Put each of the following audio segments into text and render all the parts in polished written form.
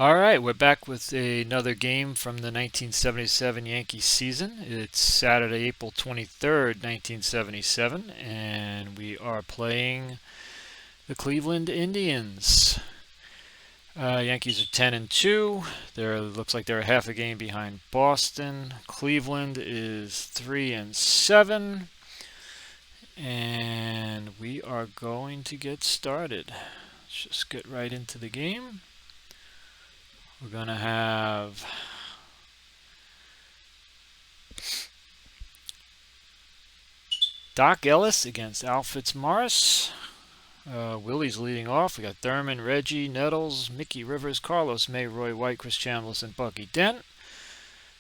All right, we're back with another game from the 1977 Yankees season. It's Saturday, April 23rd, 1977, and we are playing the Cleveland Indians. Yankees are 10 and 2. There looks like they're a half a game behind Boston. Cleveland is 3 and 7, and we are going to get started. Let's just get right into the game. We're going to have Doc Ellis against Al Fitzmaurice. Willie's leading off. We got Thurman, Reggie, Nettles, Mickey Rivers, Carlos May, Roy White, Chris Chambliss, and Bucky Dent.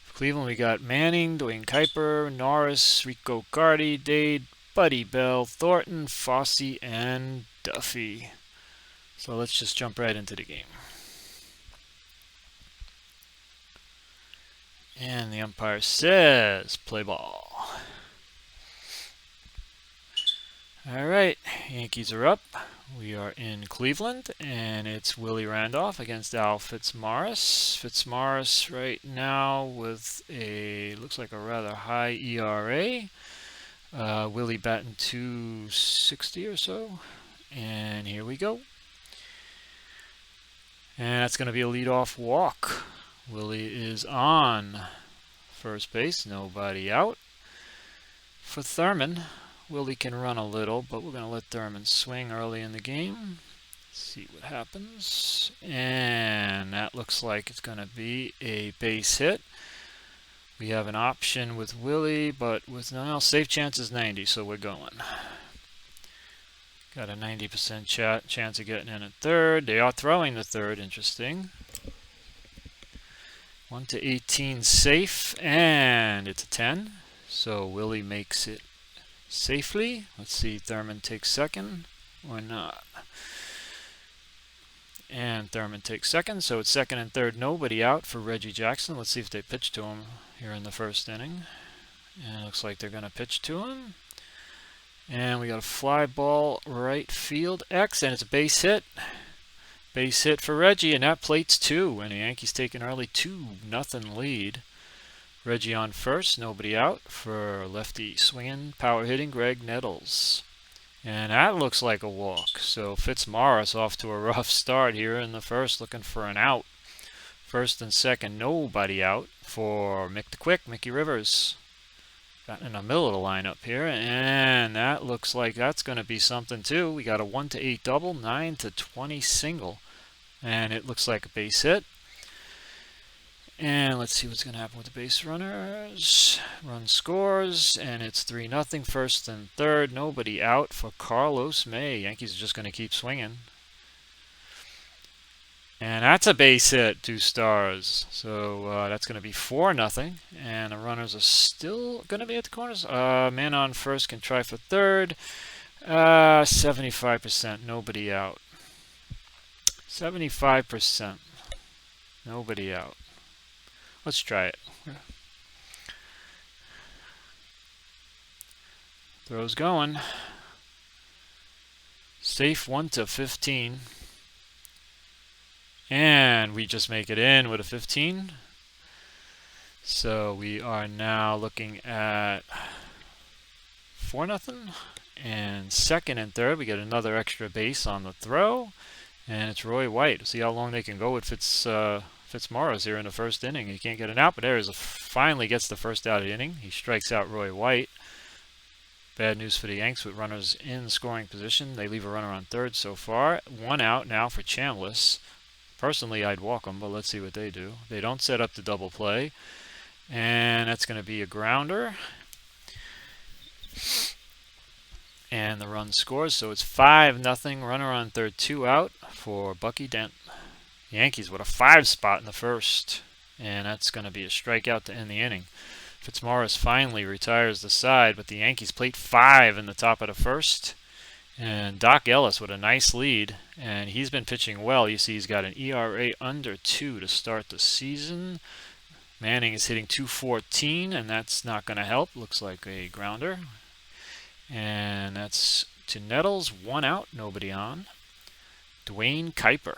For Cleveland, we got Manning, Dwayne Kuiper, Norris, Rico Carty, Dade, Buddy Bell, Thornton, Fosse, and Duffy. So let's just jump right into the game. And the umpire says, play ball. All right, Yankees are up. We are in Cleveland, and it's Willie Randolph against Al Fitzmaurice. Fitzmaurice right now with looks like a rather high ERA. Willie batting 260 or so. And here we go. And that's going to be a leadoff walk. Willie is on first base, nobody out. For Thurman, Willie can run a little, but we're going to let Thurman swing early in the game. See what happens. And that looks like it's going to be a base hit. We have an option with Willie, but with no else, safe chance is 90, so we're going. Got a 90% chance of getting in at third. They are throwing the third, interesting. 1 to 18 safe, and it's a 10. So Willie makes it safely. Let's see, Thurman takes second or not. And Thurman takes second, so it's second and third, nobody out for Reggie Jackson. Let's see if they pitch to him here in the first inning. And it looks like they're going to pitch to him. And we got a fly ball right field X, and it's a base hit. Base hit for Reggie, and that plates 2. And the Yankees take an early 2-0 lead. Reggie on first, nobody out for lefty swinging, power hitting Greg Nettles. And that looks like a walk. So Fitzmaurice off to a rough start here in the first, looking for an out. First and second, nobody out for Mick the Quick, Mickey Rivers. Got in the middle of the lineup here, and that looks like that's going to be something too. We got a 1 to 8 double, 9 to 20 single, and it looks like a base hit. And let's see what's going to happen with the base runners. Run scores, and it's 3-0. First and third, nobody out for Carlos May. Yankees are just going to keep swinging. And that's a base hit, 2 stars. So that's going to be 4-0. And the runners are still going to be at the corners. Man on first can try for third. 75%, nobody out. 75%, nobody out. Let's try it. Throw's going. Safe 1 to 15. And we just make it in with a 15. So we are now looking at 4-0. And second and third, we get another extra base on the throw. And it's Roy White. See how long they can go with Fitzmaurice here in the first inning. He can't get an out, but there finally gets the first out of the inning. He strikes out Roy White. Bad news for the Yanks with runners in scoring position. They leave a runner on third so far. 1 out now for Chambliss. Personally, I'd walk them, but let's see what they do. They don't set up the double play. And that's going to be a grounder. And the run scores, so it's 5-0. Runner on third, 2 out for Bucky Dent. Yankees with a 5 spot in the first. And that's going to be a strikeout to end the inning. Fitzmaurice finally retires the side, but the Yankees plate 5 in the top of the first. And Doc Ellis with a nice lead, and he's been pitching well. You see he's got an ERA under 2 to start the season. Manning is hitting .214, and that's not going to help. Looks like a grounder. And that's to Nettles, 1 out, nobody on. Dwayne Kuiper.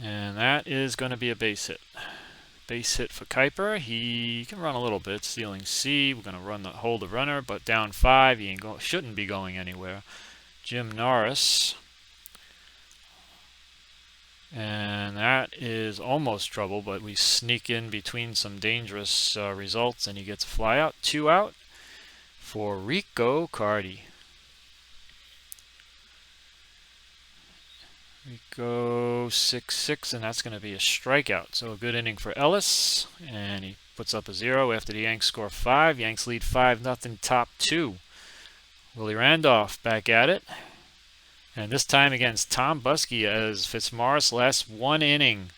And that is going to be a base hit. Base hit for Kuiper. He can run a little bit, stealing C. We're going to hold the runner, but down 5. He shouldn't be going anywhere. Jim Norris. And that is almost trouble, but we sneak in between some dangerous results, and he gets a fly out. 2 out for Rico Cardi. Rico 6-6, and that's going to be a strikeout. So a good inning for Ellis, and he puts up a 0 after the Yanks score 5. Yanks lead 5-0, top 2. Willie Randolph back at it. And this time against Tom Buskey as Fitzmaurice lasts 1 inning.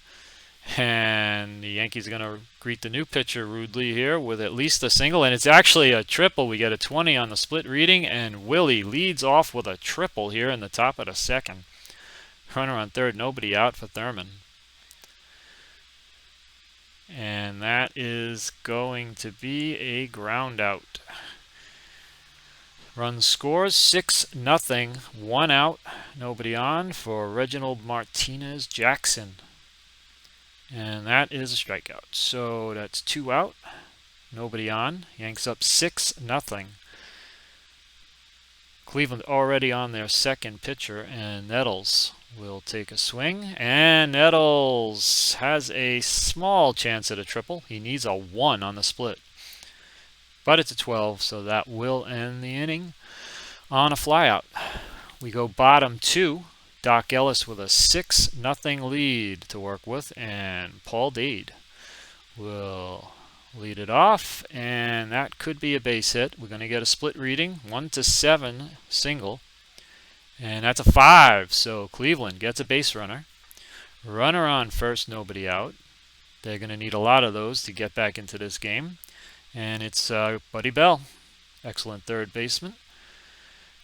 And the Yankees are going to greet the new pitcher rudely here with at least a single. And it's actually a triple. We get a 20 on the split reading. And Willie leads off with a triple here in the top of the second. Runner on third, nobody out for Thurman. And that is going to be a ground out. Run scores 6-0, 1 out, nobody on for Reginald Martinez Jackson. And that is a strikeout. So that's 2 out, nobody on. Yanks up 6-0. Cleveland already on their second pitcher, and Nettles will take a swing. And Nettles has a small chance at a triple. He needs a 1 on the split. But it's a 12, so that will end the inning on a flyout. We go bottom 2. Doc Ellis with a 6-0 lead to work with, and Paul Dade will lead it off, and that could be a base hit. We're going to get a split reading, 1-7 single, and that's a 5. So Cleveland gets a base runner. Runner on first, nobody out. They're going to need a lot of those to get back into this game. And it's Buddy Bell, excellent third baseman.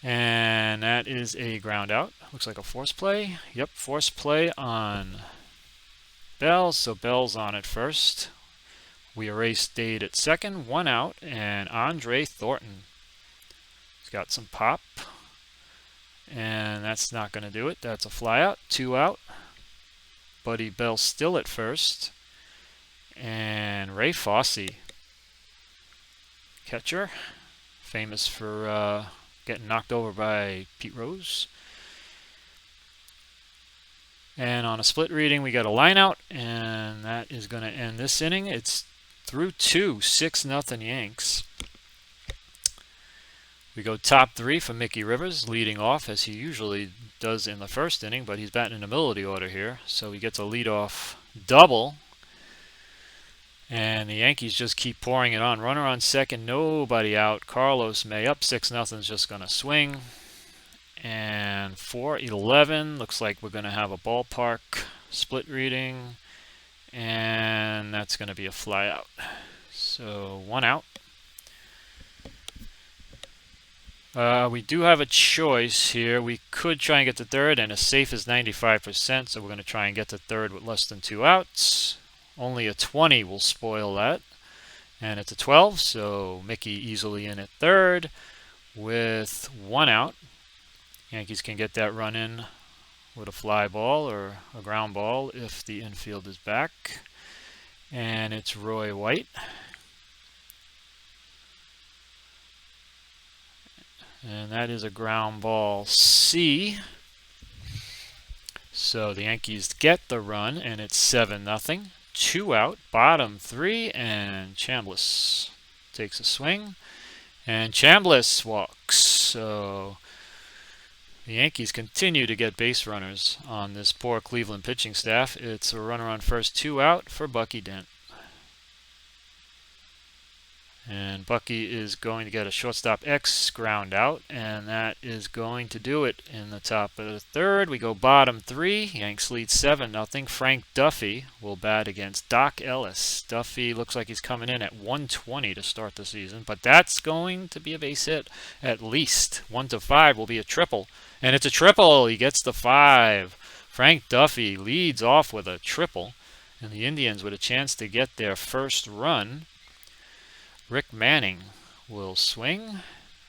And that is a ground out. Looks like a force play. Yep, force play on Bell. So Bell's on at first. We erase Dade at second. 1 out. And Andre Thornton. He's got some pop. And that's not going to do it. That's a fly out. 2 out. Buddy Bell still at first. And Ray Fosse, catcher, famous for getting knocked over by Pete Rose. And on a split reading, we got a line out, and that is going to end this inning. It's through 2, 6-0 Yanks. We go top 3 for Mickey Rivers, leading off as he usually does in the first inning, but he's batting in the middle of the order here, so he gets a leadoff double. And the Yankees just keep pouring it on. Runner on second, nobody out. Carlos May up 6-0 is just going to swing. And 4-11, looks like we're going to have a ballpark split reading. And that's going to be a fly out. So 1 out. We do have a choice here. We could try and get to third, and a safe is 95%, so we're going to try and get to third with less than 2 outs. Only a 20 will spoil that. And it's a 12, so Mickey easily in at third with 1 out. Yankees can get that run in with a fly ball or a ground ball if the infield is back. And it's Roy White. And that is a ground ball C. So the Yankees get the run, and it's 7-0. 2 out, bottom 3, and Chambliss takes a swing, and Chambliss walks. So the Yankees continue to get base runners on this poor Cleveland pitching staff. It's a runner on first, 2 out for Bucky Dent. And Bucky is going to get a shortstop X ground out, and that is going to do it in the top of the third. We go bottom 3. Yanks lead 7-0. Frank Duffy will bat against Doc Ellis. Duffy looks like he's coming in at 120 to start the season, but that's going to be a base hit at least. 1-5 will be a triple, and it's a triple. He gets the 5. Frank Duffy leads off with a triple, and the Indians with a chance to get their first run. Rick Manning will swing.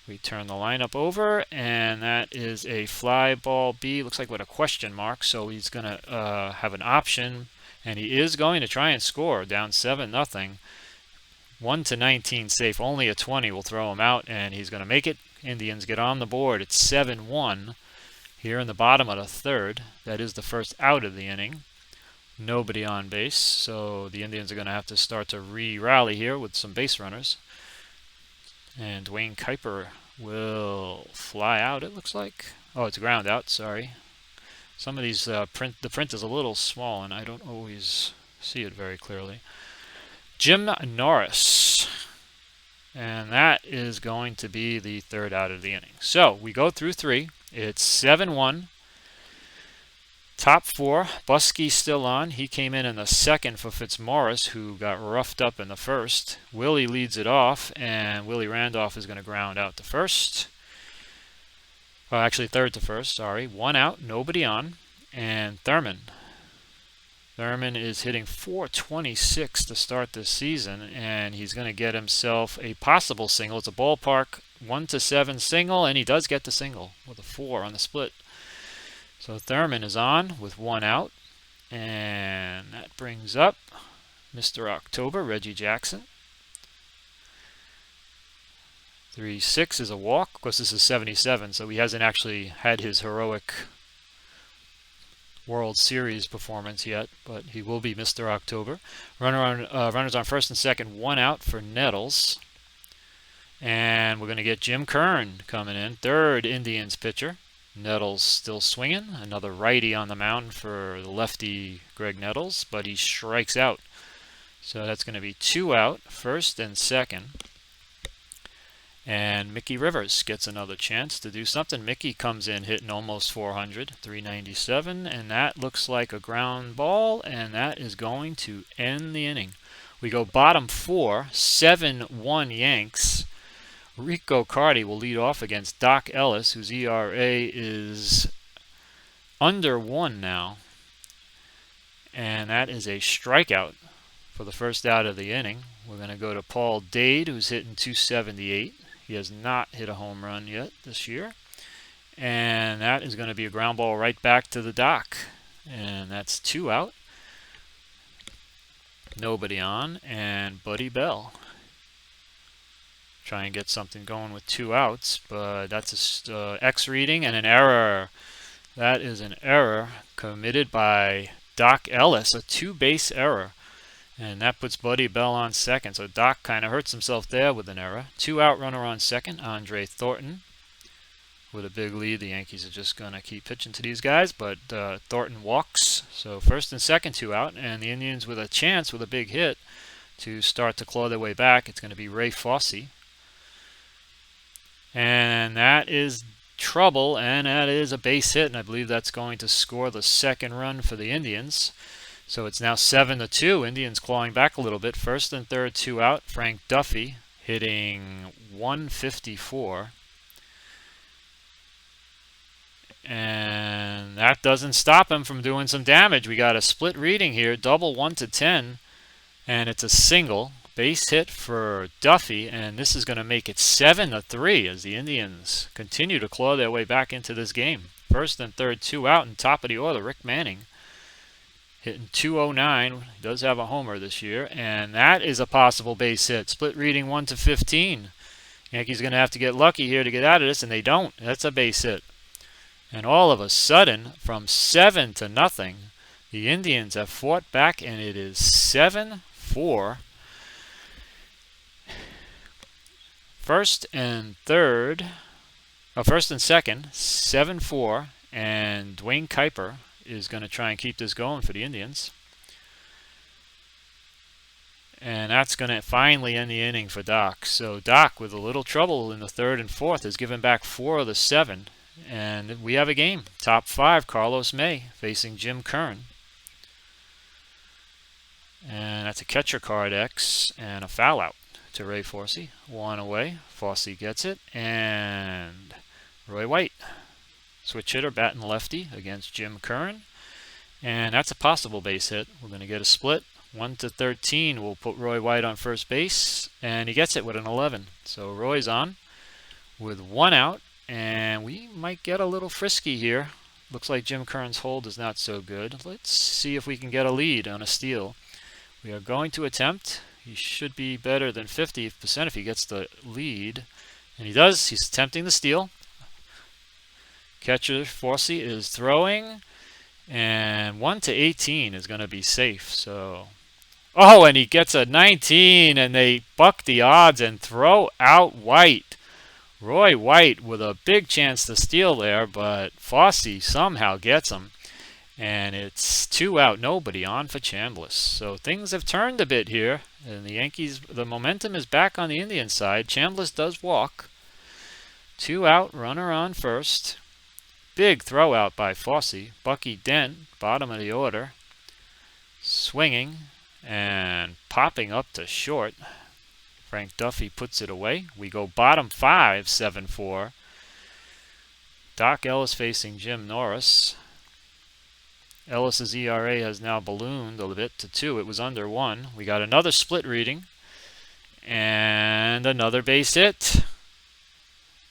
We turn the lineup over, and that is a fly ball B. Looks like with a question mark, so he's going to have an option, and he is going to try and score. Down 7-0. 1-19 safe. Only a 20 will throw him out, and he's going to make it. Indians get on the board. It's 7-1 here in the bottom of the third. That is the first out of the inning. Nobody on base, so the Indians are going to have to start to re-rally here with some base runners. And Dwayne Kuiper will fly out, it looks like. Oh, it's a ground out, sorry. Some of these the print is a little small, and I don't always see it very clearly. Jim Norris. And that is going to be the third out of the inning. So we go through three. It's 7-1. Top four, Buskey still on. He came in the second for Fitzmaurice, who got roughed up in the first. Willie leads it off, and Willie Randolph is going to ground out to first. Actually, third to first, sorry. One out, nobody on. And Thurman. Thurman is hitting .426 to start this season, and he's going to get himself a possible single. It's a ballpark 1-7 single, and he does get the single with a 4 on the split. So Thurman is on with one out, and that brings up Mr. October, Reggie Jackson. 3-6 is a walk. Of course, this is 77, so he hasn't actually had his heroic World Series performance yet, but he will be Mr. October. Runners on first and second, one out for Nettles. And we're going to get Jim Kern coming in, third Indians pitcher. Nettles still swinging. Another righty on the mound for the lefty Greg Nettles, but he strikes out. So that's going to be 2 out, first and second. And Mickey Rivers gets another chance to do something. Mickey comes in hitting almost 400, 397, and that looks like a ground ball, and that is going to end the inning. We go bottom four, 7-1 Yanks. Rico Carty will lead off against Doc Ellis, whose ERA is under 1 now. And that is a strikeout for the first out of the inning. We're going to go to Paul Dade, who's hitting .278. He has not hit a home run yet this year. And that is going to be a ground ball right back to the Doc. And that's 2 out. Nobody on. And Buddy Bell. Try and get something going with 2 outs, but that's a X reading and an error. That is an error committed by Doc Ellis, a 2-base error, and that puts Buddy Bell on second. So Doc kind of hurts himself there with an error. 2-out runner on second, Andre Thornton with a big lead. The Yankees are just going to keep pitching to these guys, but Thornton walks. So first and second, 2 out, and the Indians with a chance with a big hit to start to claw their way back. It's going to be Ray Fosse. And that is trouble, and that is a base hit, and I believe that's going to score the second run for the Indians. So it's now 7-2. Indians clawing back a little bit. First and third, 2 out. Frank Duffy hitting .154. And that doesn't stop him from doing some damage. We got a split reading here, double 1-10, and it's a single. Base hit for Duffy, and this is going to make it 7-3 as the Indians continue to claw their way back into this game. First and third, 2 out, and top of the order, Rick Manning hitting .209. Does have a homer this year, and that is a possible base hit. Split reading 1-15. Yankees are going to have to get lucky here to get out of this, and they don't. That's a base hit. And all of a sudden, from 7-0, the Indians have fought back, and it is 7-4. First and second, 7-4, and Dwayne Kuiper is going to try and keep this going for the Indians. And that's going to finally end the inning for Doc. So Doc, with a little trouble in the third and fourth, has given back 4 of the 7. And we have a game. Top 5, Carlos May facing Jim Kern. And that's a catcher card X and a foul out to Ray Fosse. 1 away. Fosse gets it. And Roy White. Switch hitter, batting lefty against Jim Kern. And that's a possible base hit. We're going to get a split. 1-13. We'll put Roy White on first base. And he gets it with an 11. So Roy's on. with 1 out, and we might get a little frisky here. Looks like Jim Kern's hold is not so good. Let's see if we can get a lead on a steal. We are going to attempt. He should be better than 50% if he gets the lead. And he does. He's attempting the steal. Catcher Fossey is throwing. And 1-18 is going to be safe. So, oh, and he gets a 19, and they buck the odds and throw out White. Roy White with a big chance to steal there, but Fossey somehow gets him. And it's 2 out, nobody on for Chambliss. So things have turned a bit here. And the Yankees, the momentum is back on the Indian side. Chambliss does walk. 2 out, runner on first. Big throw out by Fossey. Bucky Dent, bottom of the order. Swinging and popping up to short. Frank Duffy puts it away. We go bottom 5, 7-4. Doc Ellis facing Jim Norris. Ellis's ERA has now ballooned a bit to 2. It was under 1. We got another split reading. And another base hit.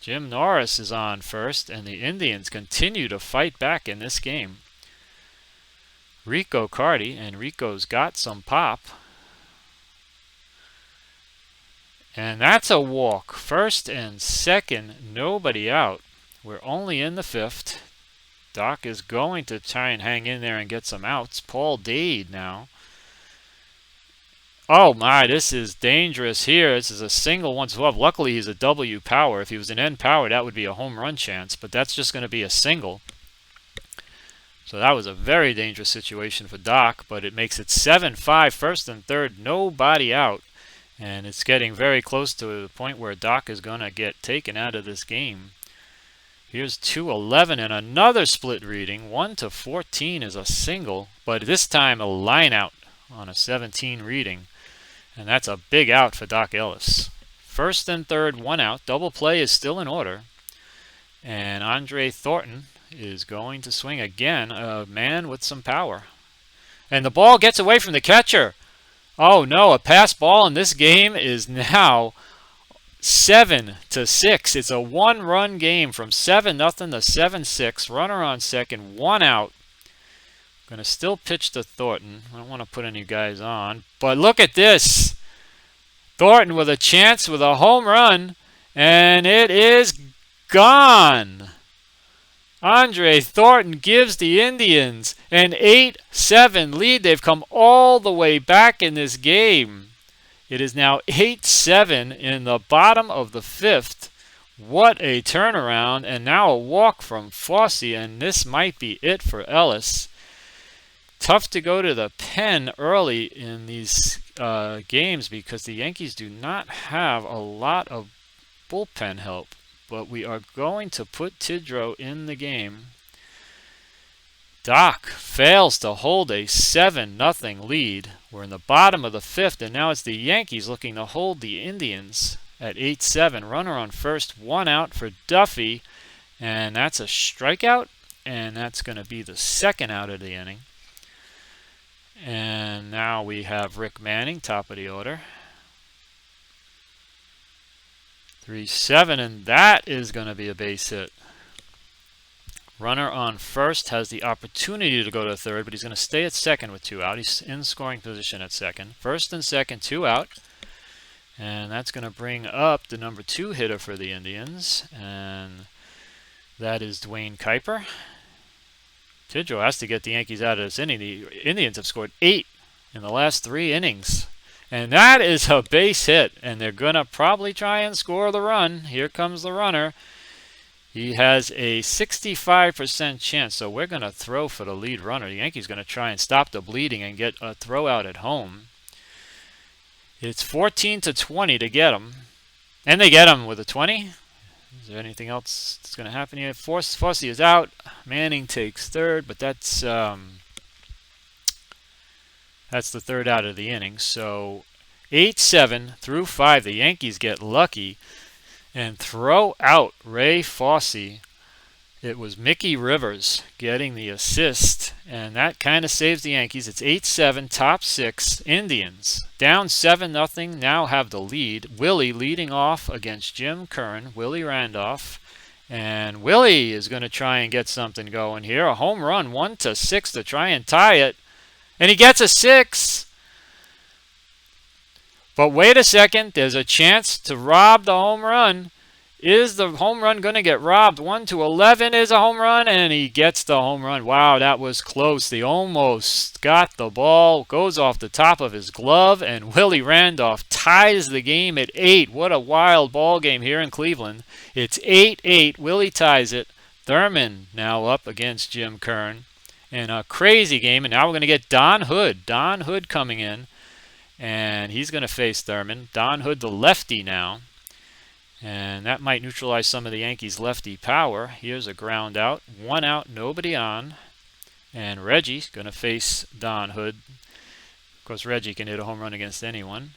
Jim Norris is on first, and the Indians continue to fight back in this game. Rico Carty, and Rico's got some pop. And that's a walk. First and second, nobody out. We're only in the 5th. Doc is going to try and hang in there and get some outs. Paul Dade now. Oh my, this is dangerous here. This is a single 1-12. Luckily, he's a W power. If he was an N power, that would be a home run chance. But that's just going to be a single. So that was a very dangerous situation for Doc. But it makes it 7-5, first and third. Nobody out. And it's getting very close to the point where Doc is going to get taken out of this game. Here's 2-11 and another split reading. 1-14 is a single, but this time a line out on a 17 reading. And that's a big out for Doc Ellis. First and third, 1 out. Double play is still in order. And Andre Thornton is going to swing again, a man with some power. And the ball gets away from the catcher. Oh no, a pass ball in this game is now 7-6. It's a 1-run game from 7-0 to 7-6. Runner on second, 1 out. Going to still pitch to Thornton. I don't want to put any guys on. But look at this. Thornton with a chance with a home run. And it is gone. Andre Thornton gives the Indians an 8-7 lead. They've come all the way back in this game. It is now 8-7 in the bottom of the 5th. What a turnaround. And now a walk from Fossey, and this might be it for Ellis. Tough to go to the pen early in these games because the Yankees do not have a lot of bullpen help. But we are going to put Tidrow in the game. Doc fails to hold a 7-0 lead. We're in the bottom of the 5th, and now it's the Yankees looking to hold the Indians at 8-7. Runner on first, 1 out for Duffy, and that's a strikeout, and that's going to be the 2nd out of the inning. And now we have Rick Manning, top of the order. 3-7, and that is going to be a base hit. Runner on first has the opportunity to go to third, but he's going to stay at second with 2 out. He's in scoring position at second. First and second, 2 out. And that's going to bring up the number 2 hitter for the Indians, and that is Dwayne Kuiper. Tidrow has to get the Yankees out of this inning. The Indians have scored 8 in the last 3 innings. And that is a base hit, and they're going to probably try and score the run. Here comes the runner. He has a 65% chance, so we're going to throw for the lead runner. The Yankees going to try and stop the bleeding and get a throw out at home. It's 14-20 to get him. And they get him with a 20. Is there anything else that's going to happen here? Fossey is out. Manning takes third, but that's the 3rd out of the inning. So 8-7 through 5. The Yankees get lucky and throw out Ray Fossey. It was Mickey Rivers getting the assist, and that kind of saves the Yankees. It's 8-7, top 6. Indians down 7-0, now have the lead. Willie leading off against Jim Curran, Willie Randolph. And Willie is going to try and get something going here. A home run, 1-6 to try and tie it. And he gets a 6. But wait a second, there's a chance to rob the home run. Is the home run going to get robbed? 1-11 is a home run, and he gets the home run. Wow, that was close. He almost got the ball, goes off the top of his glove, and Willie Randolph ties the game at 8. What a wild ball game here in Cleveland. It's 8-8. Willie ties it. Thurman now up against Jim Curran. And a crazy game, and now we're going to get Don Hood. Don Hood coming in, and he's going to face Thurman. Don Hood, the lefty now. And that might neutralize some of the Yankees' lefty power. Here's a ground out. 1 out, nobody on. And Reggie's going to face Don Hood. Of course, Reggie can hit a home run against anyone.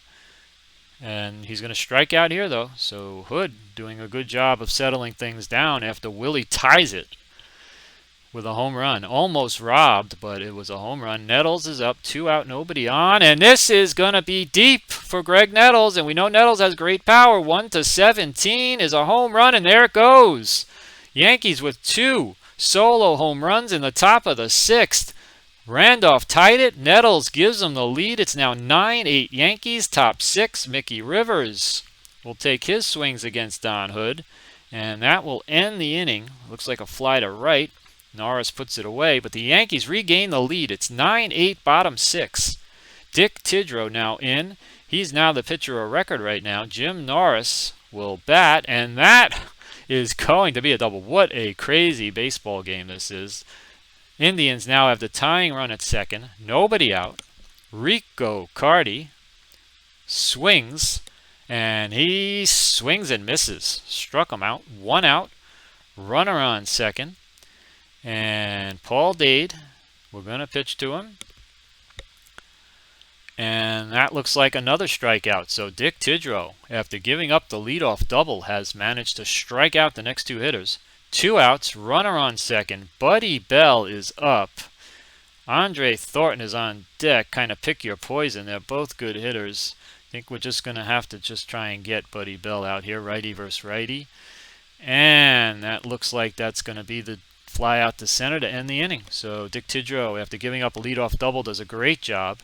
And he's going to strike out here, though. So Hood doing a good job of settling things down after Willie ties it with a home run. Almost robbed, but it was a home run. Nettles is up, 2 out, nobody on. And this is going to be deep for Greg Nettles. And we know Nettles has great power. 1-17 is a home run, and there it goes. Yankees with 2 solo home runs in the top of the 6th. Randolph tied it. Nettles gives them the lead. It's now 9-8 Yankees, top 6. Mickey Rivers will take his swings against Don Hood. And that will end the inning. Looks like a fly to right. Norris puts it away, but the Yankees regain the lead. It's 9-8, bottom 6. Dick Tidrow now in. He's now the pitcher of record right now. Jim Norris will bat, and that is going to be a double. What a crazy baseball game this is. Indians now have the tying run at second. Nobody out. Rico Carty swings, and he swings and misses. Struck him out. 1 out. Runner on second. And Paul Dade, we're going to pitch to him. And that looks like another strikeout. So Dick Tidrow, after giving up the leadoff double, has managed to strike out the next 2 hitters. 2 outs, runner on second. Buddy Bell is up. Andre Thornton is on deck. Kind of pick your poison. They're both good hitters. I think we're just going to have to just try and get Buddy Bell out here. Righty versus righty. And that looks like that's going to be the fly out to center to end the inning. So Dick Tidrow, after giving up a leadoff double, does a great job.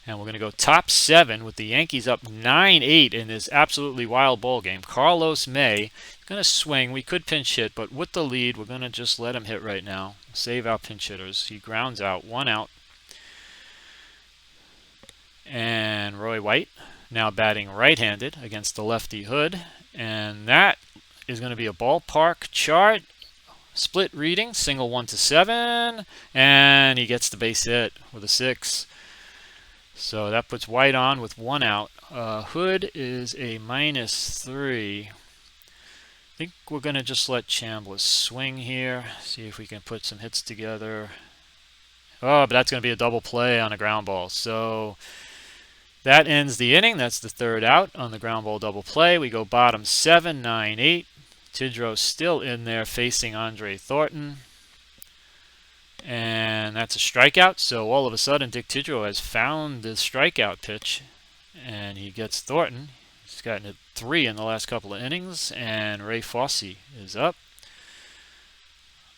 And we're going to go top 7 with the Yankees up 9-8 in this absolutely wild ball game. Carlos May is going to swing. We could pinch hit, but with the lead, we're going to just let him hit right now. Save our pinch hitters. He grounds out, 1 out. And Roy White now batting right-handed against the lefty Hood. And that is going to be a ballpark chart. Split reading, single 1-7, and he gets the base hit with a 6. So that puts White on with 1 out. Hood is a -3. I think we're going to just let Chambliss swing here. See if we can put some hits together. Oh, but that's going to be a double play on a ground ball. So that ends the inning. That's the 3rd out on the ground ball double play. We go bottom 7, 9-8. Tidrow still in there facing Andre Thornton. And that's a strikeout. So all of a sudden, Dick Tidrow has found the strikeout pitch. And he gets Thornton. He's gotten 3 in the last couple of innings. And Ray Fosse is up.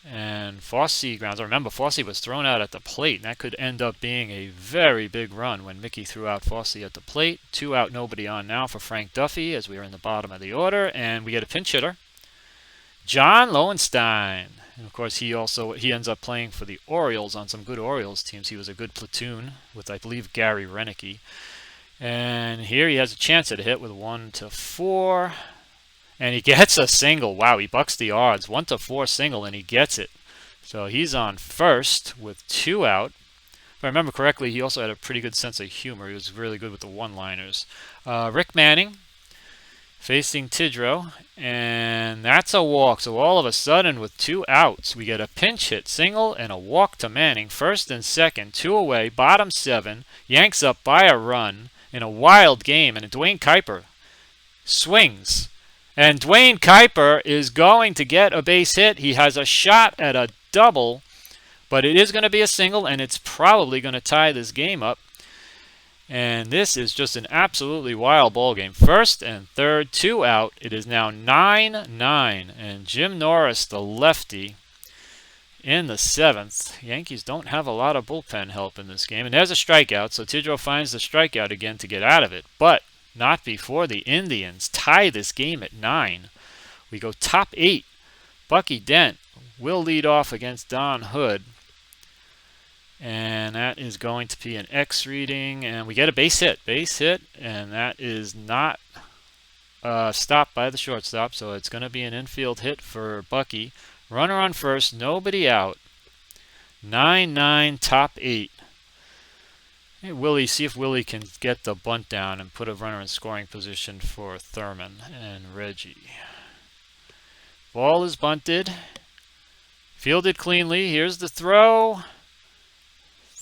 And Fosse grounds. Remember, Fosse was thrown out at the plate. And that could end up being a very big run when Mickey threw out Fosse at the plate. 2 out, nobody on now for Frank Duffy as we are in the bottom of the order. And we get a pinch hitter. John Lowenstein. And of course, he ends up playing for the Orioles on some good Orioles teams. He was a good platoon with, I believe, Gary Renicky. And here he has a chance at a hit with 1-4. And he gets a single. Wow, he bucks the odds. 1-4 single, and he gets it. So he's on first with 2 out. If I remember correctly, he also had a pretty good sense of humor. He was really good with the one-liners. Rick Manning facing Tidrow, and that's a walk. So all of a sudden, with 2 outs, we get a pinch hit single and a walk to Manning. First and second, 2 away, bottom 7. Yanks up by a run in a wild game, and Dwayne Kuiper swings And Dwayne Kuiper is going to get a base hit. He has a shot at a double, but it is going to be a single, and it's probably going to tie this game up. And this is just an absolutely wild ball game. First and third, 2 out. It is now 9-9. And Jim Norris, the lefty, in the 7th. Yankees don't have a lot of bullpen help in this game. And there's a strikeout, so Tidrow finds the strikeout again to get out of it. But not before the Indians tie this game at 9. We go top 8. Bucky Dent will lead off against Don Hood. And that is going to be an X reading. And we get a base hit. And that is not stopped by the shortstop. So it's going to be an infield hit for Bucky. Runner on first. Nobody out. 9-9, top 8. Hey, Willie, see if Willie can get the bunt down and put a runner in scoring position for Thurman and Reggie. Ball is bunted. Fielded cleanly. Here's the throw.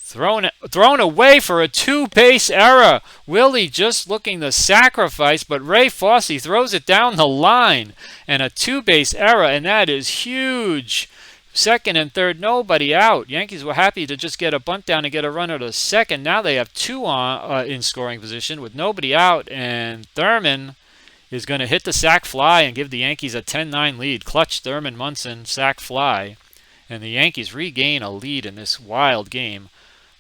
Thrown away for a 2-base error. Willie just looking to sacrifice, but Ray Fosse throws it down the line. And a 2-base error, and that is huge. Second and third, nobody out. Yankees were happy to just get a bunt down and get a runner to second. Now they have 2 on in scoring position with nobody out, and Thurman is going to hit the sac fly and give the Yankees a 10-9 lead. Clutch Thurman Munson sac fly, and the Yankees regain a lead in this wild game.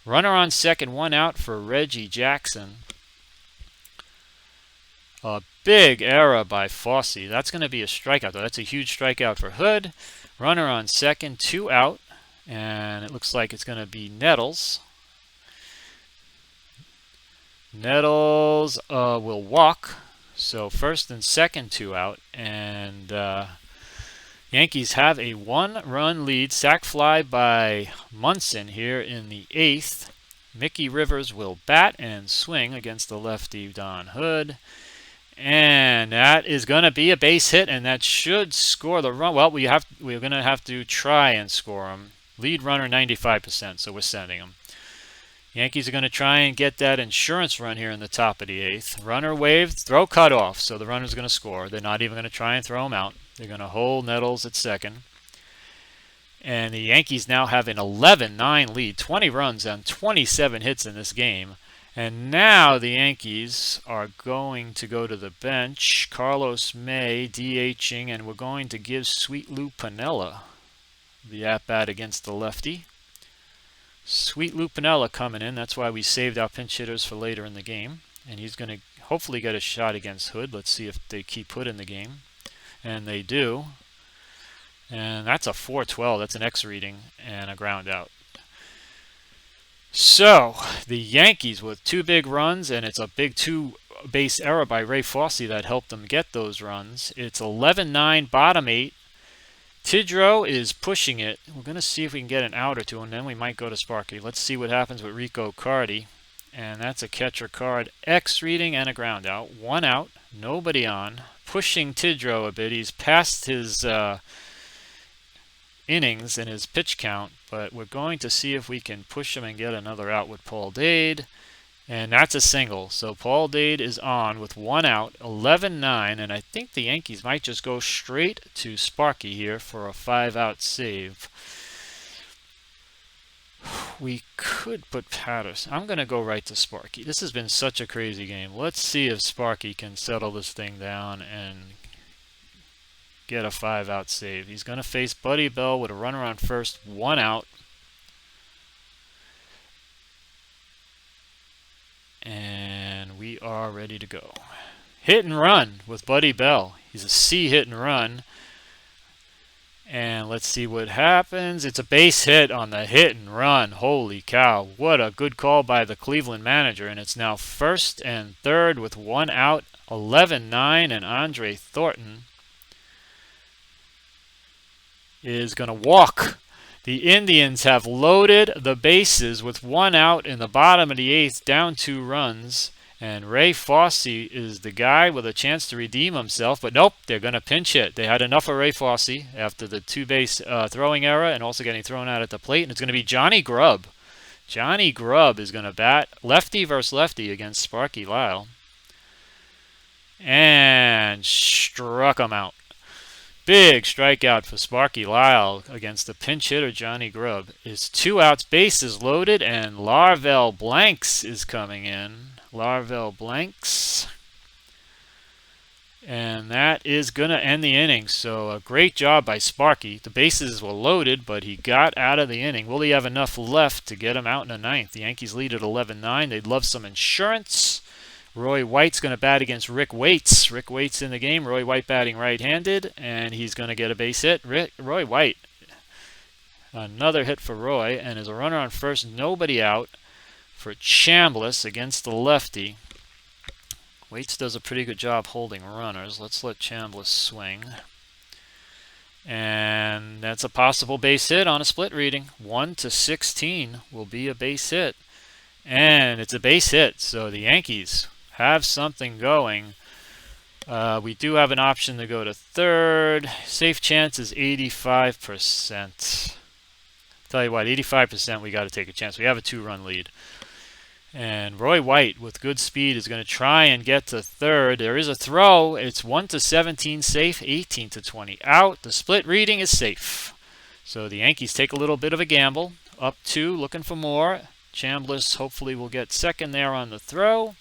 Runner on second, 1 out for Reggie Jackson. A big error by Fosse. That's going to be a strikeout, though. That's a huge strikeout for Hood. Runner on second, 2 out. And it looks like it's going to be Nettles. Nettles will walk. So first and second, 2 out. And Yankees have a 1-run lead. Sac fly by Munson here in the 8th. Mickey Rivers will bat and swing against the lefty Don Hood. And that is going to be a base hit, and that should score the run. Well, we're going to have to try and score him. Lead runner 95%, so we're sending him. Yankees are going to try and get that insurance run here in the top of the 8th. Runner waved, throw cut off, so the runner's going to score. They're not even going to try and throw him out. They're going to hold Nettles at second. And the Yankees now have an 11-9 lead, 20 runs on 27 hits in this game. And now the Yankees are going to go to the bench. Carlos May DHing, and we're going to give Sweet Lou Piniella the at-bat against the lefty. Sweet Lou Piniella coming in. That's why we saved our pinch hitters for later in the game. And he's going to hopefully get a shot against Hood. Let's see if they keep Hood in the game. And they do. And that's a 4-12. That's an X reading and a ground out. So the Yankees with 2 big runs, and it's a big 2-base error by Ray Fosse that helped them get those runs. It's 11-9, bottom 8. Tidrow is pushing it. We're going to see if we can get an out or two, and then we might go to Sparky. Let's see what happens with Rico Cardi. And that's a catcher card. X reading and a ground out. 1 out, nobody on. Pushing Tidrow a bit. He's past his innings and his pitch count, but we're going to see if we can push him and get another out with Paul Dade. And that's a single. So Paul Dade is on with 1 out, 11-9, and I think the Yankees might just go straight to Sparky here for a 5-out save. We could put Patterson. I'm going to go right to Sparky. This has been such a crazy game. Let's see if Sparky can settle this thing down and get a 5-out save. He's going to face Buddy Bell with a runner on first, 1 out. And we are ready to go. Hit and run with Buddy Bell. He's a C hit and run. And let's see what happens. It's a base hit on the hit and run. Holy cow. What a good call by the Cleveland manager. And it's now first and third with 1 out, 11-9, and Andre Thornton is going to walk. The Indians have loaded the bases with 1 out in the bottom of the 8th, down 2 runs. And Ray Fosse is the guy with a chance to redeem himself. But nope, they're going to pinch hit. They had enough of Ray Fosse after the 2-base throwing error and also getting thrown out at the plate. And it's going to be Johnny Grubb. Johnny Grubb is going to bat lefty versus lefty against Sparky Lyle. and struck him out. Big strikeout for Sparky Lyle against the pinch hitter Johnny Grubb. It's 2 outs, bases loaded, and Larvell Blanks is coming in. Larvell Blanks. And that is going to end the inning. So a great job by Sparky. The bases were loaded, but he got out of the inning. Will he have enough left to get him out in the ninth? The Yankees lead at 11-9. They'd love some insurance. Roy White's going to bat against Rick Waits. Rick Waits in the game. Roy White batting right-handed, and he's going to get a base hit. Roy White. Another hit for Roy, and as a runner on first, nobody out for Chambliss against the lefty. Waits does a pretty good job holding runners. Let's let Chambliss swing. And that's a possible base hit on a split reading. 1-16 will be a base hit. And it's a base hit, so the Yankees have something going. We do have an option to go to third. Safe chance is 85%. Tell you what, 85% we got to take a chance. We have a 2-run lead. And Roy White, with good speed, is going to try and get to third. There is a throw. It's 1-17 safe, 18-20 out. The split reading is safe. So the Yankees take a little bit of a gamble. Up 2, looking for more. Chambliss hopefully will get second there on the throw.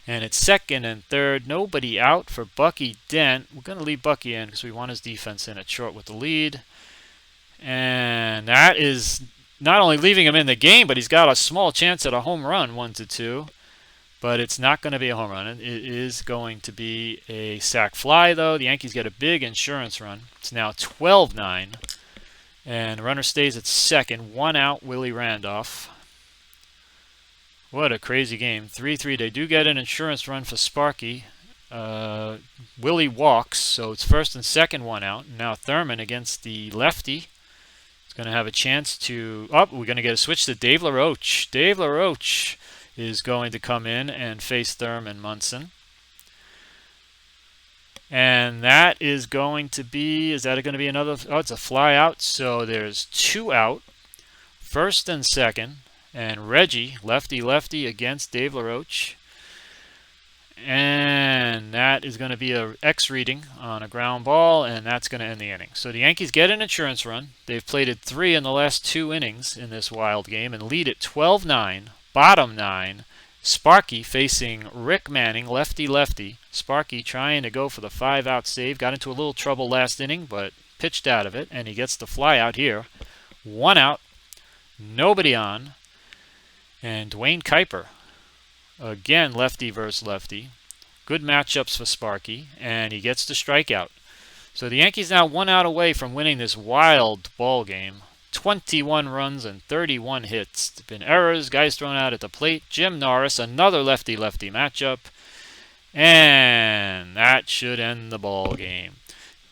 And it's second and third. Nobody out for Bucky Dent. We're going to leave Bucky in because we want his defense in at short with the lead. And that is not only leaving him in the game, but he's got a small chance at a home run, 1-2. But it's not going to be a home run. It is going to be a sac fly, though. The Yankees get a big insurance run. It's now 12-9. And the runner stays at second. 1 out, Willie Randolph. What a crazy game. 3-3. They do get an insurance run for Sparky. Willie walks, so it's first and second, 1 out. Now Thurman against the lefty. Going to have a chance to... Oh, we're going to get a switch to Dave LaRoche. Dave LaRoche is going to come in and face Thurman Munson. And that is going to be... Is that going to be another... Oh, it's a fly out. So there's 2 out. First and second. And Reggie, lefty against Dave LaRoche. And that is going to be a X reading on a ground ball, and that's going to end the inning. So the Yankees get an insurance run. They've plated 3 in the last 2 innings in this wild game and lead at 12-9, bottom 9. Sparky facing Rick Manning, lefty. Sparky trying to go for the 5-out save. Got into a little trouble last inning, but pitched out of it, and he gets the fly out here. 1 out, nobody on, and Dwayne Kuiper. Again, lefty versus lefty. Good matchups for Sparky, and he gets the strikeout. So the Yankees now 1 out away from winning this wild ball game. 21 runs and 31 hits. There's been errors, guys thrown out at the plate. Jim Norris, another lefty-lefty matchup. And that should end the ball game.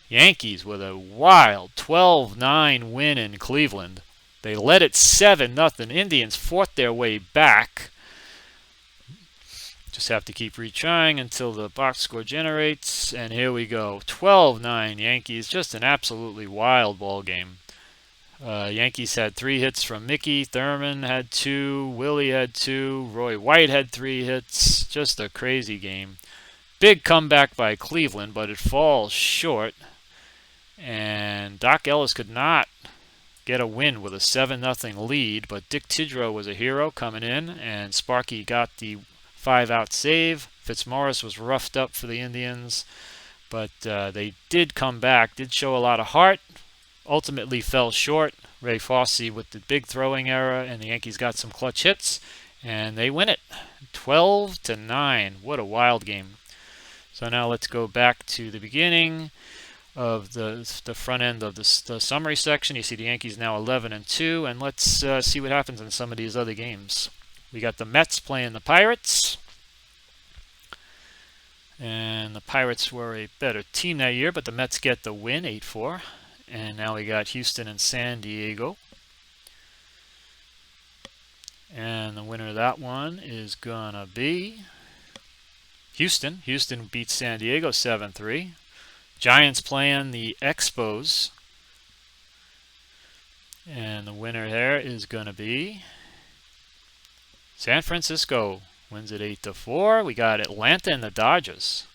Yankees with a wild 12-9 win in Cleveland. They led it 7-0. Indians fought their way back. Just have to keep retrying until the box score generates. And here we go. 12-9 Yankees. Just an absolutely wild ball game. Yankees had 3 hits from Mickey. Thurman had 2. Willie had 2. Roy White had 3 hits. Just a crazy game. Big comeback by Cleveland, but it falls short. And Doc Ellis could not get a win with a 7-0 lead. But Dick Tidrow was a hero coming in. And Sparky got the 5-out save. Fitzmaurice was roughed up for the Indians, but they did come back, did show a lot of heart, ultimately fell short. Ray Fosse with the big throwing error, and the Yankees got some clutch hits, and they win it 12-9. What a wild game. So now let's go back to the beginning of the front end of the summary section. You see the Yankees now 11-2, and let's see what happens in some of these other games. We got the Mets playing the Pirates. And the Pirates were a better team that year, but the Mets get the win, 8-4. And now we got Houston and San Diego. And the winner of that one is going to be Houston. Houston beats San Diego 7-3. Giants playing the Expos. And the winner there is going to be San Francisco. Wins it 8-4. We got Atlanta and the Dodgers.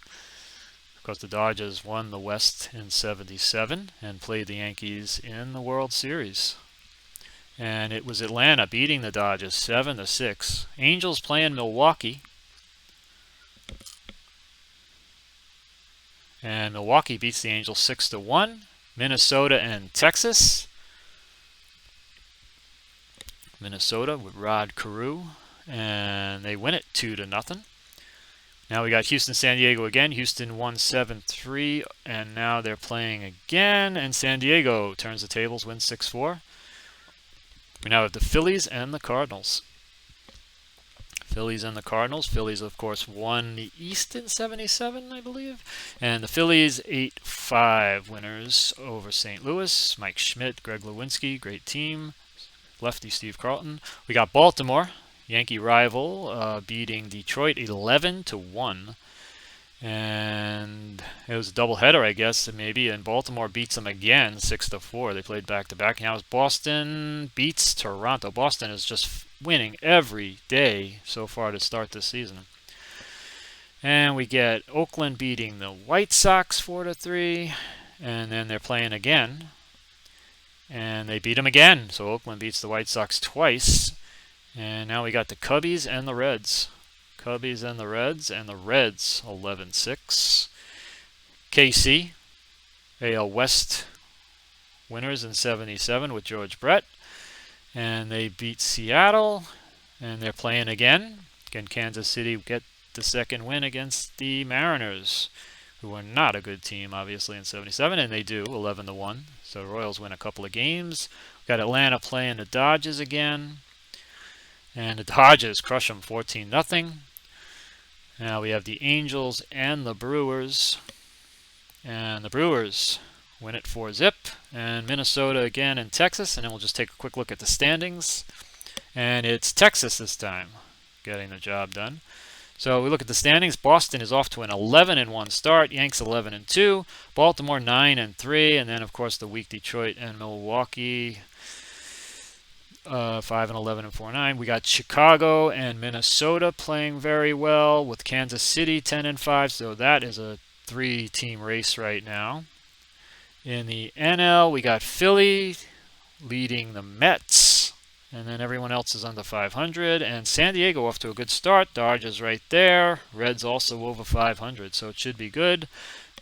because the Dodgers won the West in '77 and played the Yankees in the World Series. And it was Atlanta beating the Dodgers 7-6. Angels playing Milwaukee. And Milwaukee beats the Angels 6-1. Minnesota and Texas. Minnesota with Rod Carew. And they win it 2-0. Now we got Houston, San Diego again. Houston won 7-3, and now they're playing again. And San Diego turns the tables, wins 6-4. We now have the Phillies and the Cardinals. Phillies and the Cardinals. Phillies, of course, won the East in '77, I believe. And the Phillies 8-5 winners over St. Louis. Mike Schmidt, Greg Lewinsky, great team. Lefty Steve Carlton. We got Baltimore, Yankee rival, beating Detroit 11-1. And it was a doubleheader, I guess, maybe. And Baltimore beats them again 6-4. They played back-to-back. Now Boston beats Toronto. Boston is just winning every day so far to start this season. And we get Oakland beating the White Sox 4-3. And then they're playing again. And they beat them again. So Oakland beats the White Sox twice. And now we got the Cubbies and the Reds. Cubbies and the Reds 11-6. KC, AL West winners in '77 with George Brett. And they beat Seattle, and they're playing again. Again, Kansas City get the second win against the Mariners, who are not a good team, obviously, in '77, and they do, 11-1. So the Royals win a couple of games. Got Atlanta playing the Dodgers again. And the Dodgers crush them 14-0. Now we have the Angels and the Brewers. And the Brewers win it 4-0. And Minnesota again and Texas. And then we'll just take a quick look at the standings. And it's Texas this time getting the job done. So we look at the standings. Boston is off to an 11-1 start. Yanks 11-2. Baltimore 9-3. And then, of course, the weak Detroit and Milwaukee 5-11 and 4-9. We got Chicago and Minnesota playing very well, with Kansas City 10-5. So that is a 3-team race right now. In the NL, we got Philly leading the Mets, and then everyone else is under 500. And San Diego off to a good start. Dodgers right there. Reds also over 500, so it should be good.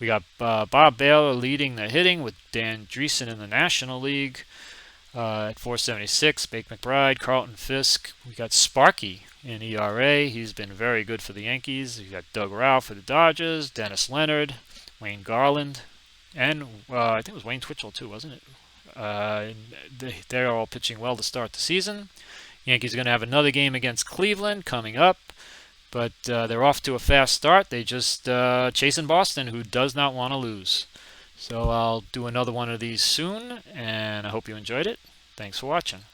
We got Bob Baylor leading the hitting with Dan Dreesen in the National League. At 476, Bake McBride, Carlton Fisk. We got Sparky in ERA. He's been very good for the Yankees. We got Doug Rauch for the Dodgers, Dennis Leonard, Wayne Garland, and I think it was Wayne Twitchell too, wasn't it? They're all pitching well to start the season. Yankees are going to have another game against Cleveland coming up, but they're off to a fast start. They just chasing Boston, who does not want to lose. So I'll do another one of these soon, and I hope you enjoyed it. Thanks for watching.